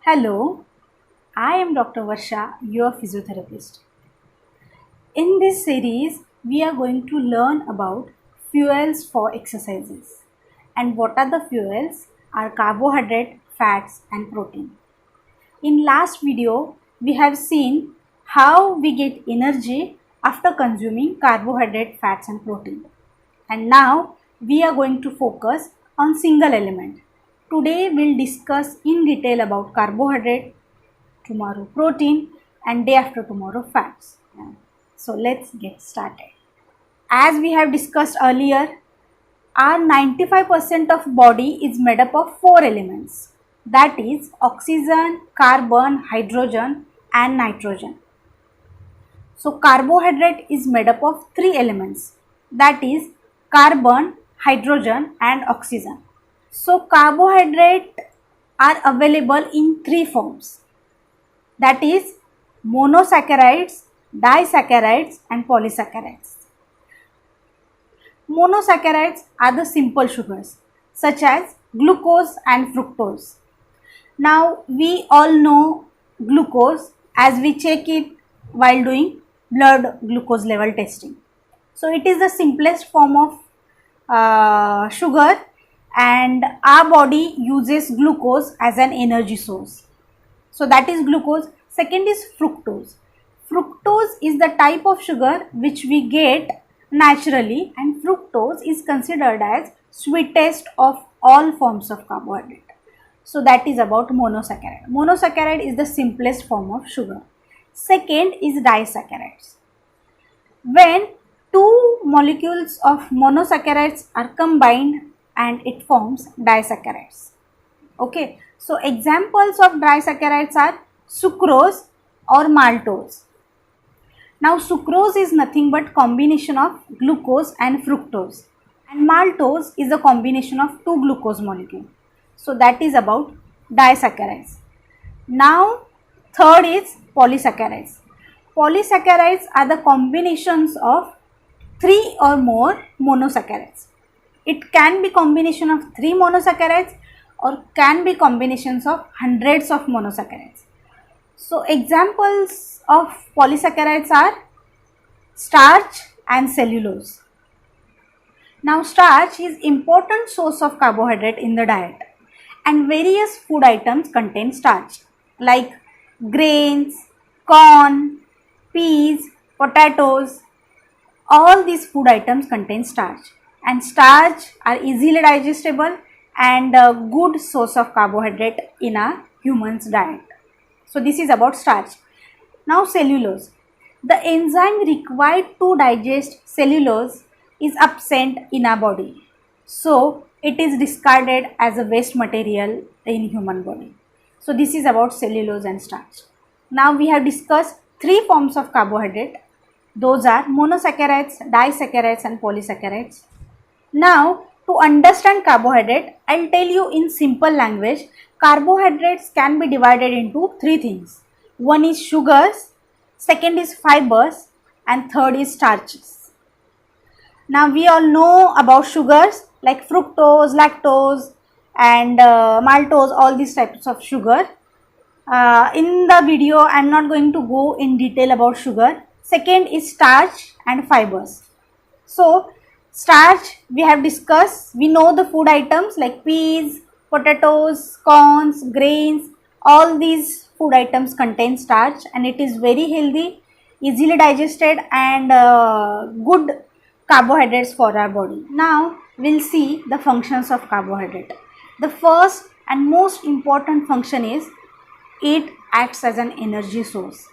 Hello, I am Dr. Varsha, your physiotherapist. In this series, we are going to learn about fuels for exercises. And what are the fuels? Are carbohydrate, fats and protein. In last video, we have seen how we get energy after consuming carbohydrate, fats and protein. And now we are going to focus on single element. Today we'll discuss in detail about carbohydrate, tomorrow protein and day after tomorrow fats. So let's get started. As we have discussed earlier, our 95% of body is made up of four elements, that is oxygen, carbon, hydrogen and nitrogen. So carbohydrate is made up of three elements, that is carbon, hydrogen and oxygen. So carbohydrate are available in three forms, that is monosaccharides, disaccharides and polysaccharides. Monosaccharides are the simple sugars such as glucose and fructose. Now we all know glucose as we check it while doing blood glucose level testing. So it is the simplest form of sugar and our body uses glucose as an energy source. So that is glucose. Second is fructose. Fructose is the type of sugar which we get naturally, and fructose is considered as sweetest of all forms of carbohydrate. So that is about monosaccharide. Monosaccharide is the simplest form of sugar. Second is disaccharides. When two molecules of monosaccharides are combined and it forms disaccharides. Okay, so examples of disaccharides are sucrose or maltose. Now sucrose is nothing but combination of glucose and fructose, and maltose is a combination of two glucose molecules. So that is about disaccharides. Now third is polysaccharides. Polysaccharides are the combinations of three or more monosaccharides. It can be combination of three monosaccharides or can be combinations of hundreds of monosaccharides. So examples of polysaccharides are starch and cellulose. Now starch is important source of carbohydrate in the diet, and various food items contain starch like grains, corn, peas, potatoes. All these food items contain starch, and starch are easily digestible and a good source of carbohydrate in a human's diet. So this is about starch. Now cellulose. The enzyme required to digest cellulose is absent in our body. So it is discarded as a waste material in human body. So this is about cellulose and starch. Now we have discussed three forms of carbohydrate. Those are monosaccharides, disaccharides and polysaccharides. Now to understand carbohydrate, I'll tell you in simple language, carbohydrates can be divided into three things. One is sugars, second is fibers and third is starches. Now we all know about sugars like fructose, lactose and maltose, all these types of sugar. In the video I am not going to go in detail about sugar. Second is starch and fibers. So starch we have discussed, we know the food items like peas, potatoes, corns, grains, all these food items contain starch and it is very healthy, easily digested and good carbohydrates for our body. Now we'll see the functions of carbohydrate. The first and most important function is it acts as an energy source.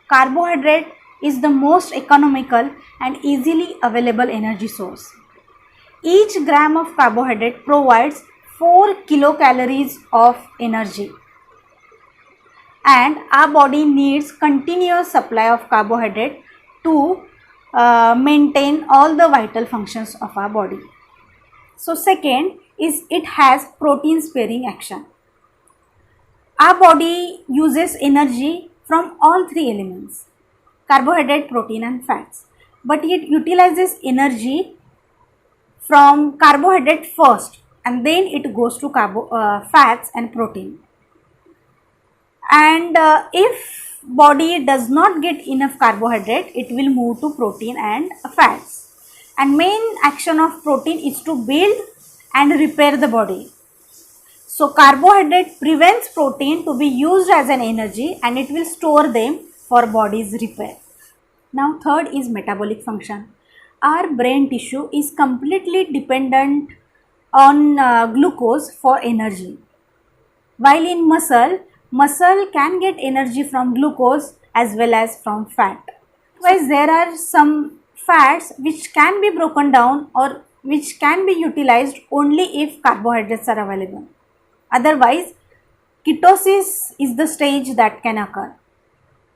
Carbohydrate is the most economical and easily available energy source. Each gram of carbohydrate provides 4 kilocalories of energy, and our body needs continuous supply of carbohydrate to maintain all the vital functions of our body. So second is it has protein sparing action. Our body uses energy from all three elements, carbohydrate, protein and fats, but it utilizes energy from carbohydrate first and then it goes to fats and protein. and if body does not get enough carbohydrate, it will move to protein and fats. And main action of protein is to build and repair the body. So carbohydrate prevents protein to be used as an energy and it will store them for body's repair. Now third is metabolic function. Our brain tissue is completely dependent on glucose for energy. While in muscle can get energy from glucose as well as from fat. Otherwise, there are some fats which can be broken down or which can be utilized only if carbohydrates are available. Otherwise, ketosis is the stage that can occur.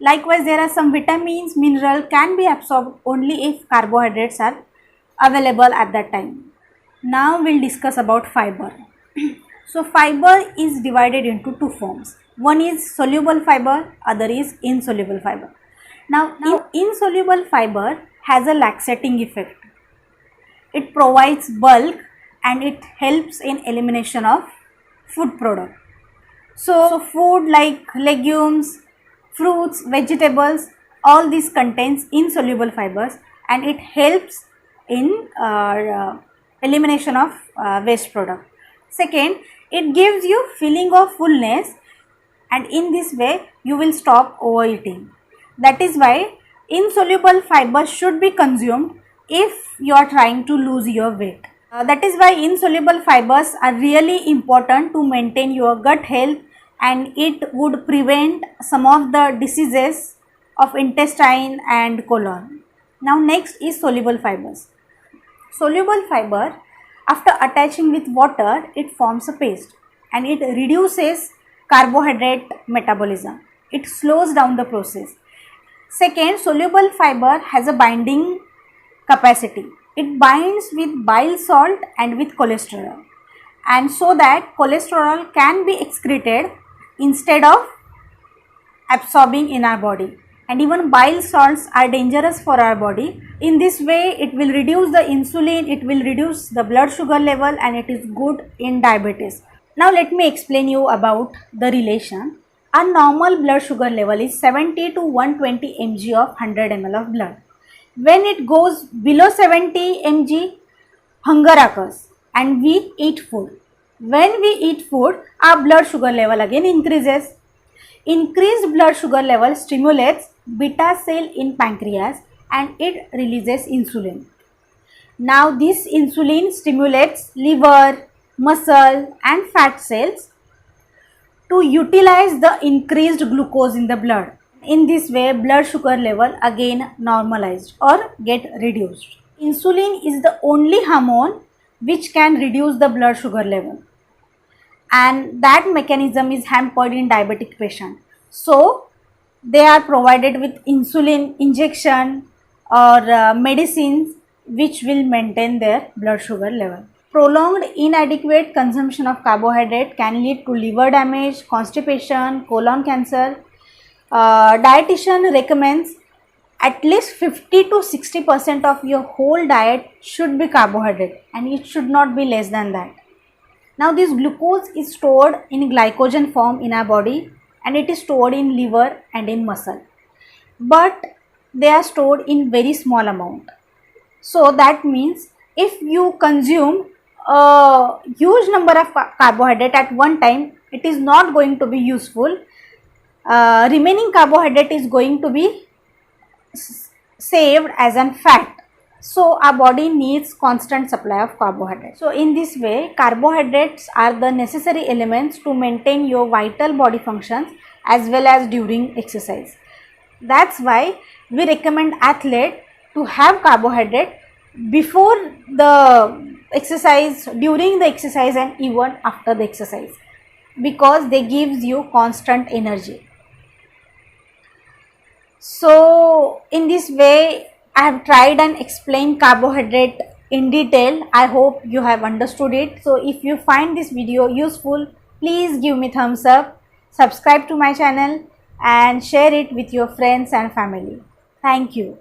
Likewise, there are some vitamins, mineral can be absorbed only if carbohydrates are available at that time. Now we'll discuss about fiber. So fiber is divided into two forms. One is soluble fiber, other is insoluble fiber. Now insoluble fiber has a laxating effect. It provides bulk and it helps in elimination of food product. So food like legumes, fruits, vegetables, all these contains insoluble fibers and it helps in elimination of waste product. Second, it gives you feeling of fullness and in this way you will stop overeating. That is why insoluble fibers should be consumed if you are trying to lose your weight. That is why insoluble fibers are really important to maintain your gut health and it would prevent some of the diseases of intestine and colon. Now next is soluble fibers. Soluble fiber, after attaching with water, it forms a paste and it reduces carbohydrate metabolism. It slows down the process. Second, soluble fiber has a binding capacity. It binds with bile salt and with cholesterol, and so that cholesterol can be excreted instead of absorbing in our body. And even bile salts are dangerous for our body. In this way, it will reduce the insulin, it will reduce the blood sugar level and it is good in diabetes. Now let me explain you about the relation. Our normal blood sugar level is 70 to 120 mg of 100 ml of blood. When it goes below 70 mg, hunger occurs and we eat food. When we eat food, our blood sugar level again increases. Increased blood sugar level stimulates beta cell in pancreas and it releases insulin. Now this insulin stimulates liver, muscle and fat cells to utilize the increased glucose in the blood. In this way, blood sugar level again normalized or get reduced. Insulin is the only hormone which can reduce the blood sugar level, and that mechanism is hampered in diabetic patient. So they are provided with insulin injection or medicines which will maintain their blood sugar level. Prolonged inadequate consumption of carbohydrate can lead to liver damage, constipation, colon cancer. Dietitian recommends at least 50 to 60% of your whole diet should be carbohydrate and it should not be less than that. Now this glucose is stored in glycogen form in our body and it is stored in liver and in muscle, but they are stored in very small amount. So that means if you consume a huge number of carbohydrate at one time, it is not going to be useful. Remaining carbohydrate is going to be saved as an fat. So our body needs constant supply of carbohydrates. So in this way, carbohydrates are the necessary elements to maintain your vital body functions as well as during exercise. That's why we recommend athlete to have carbohydrate before the exercise, during the exercise and even after the exercise, because they gives you constant energy. So in this way, I have tried and explained carbohydrate in detail. I hope you have understood it. So if you find this video useful, please give me thumbs up, subscribe to my channel and share it with your friends and family. Thank you.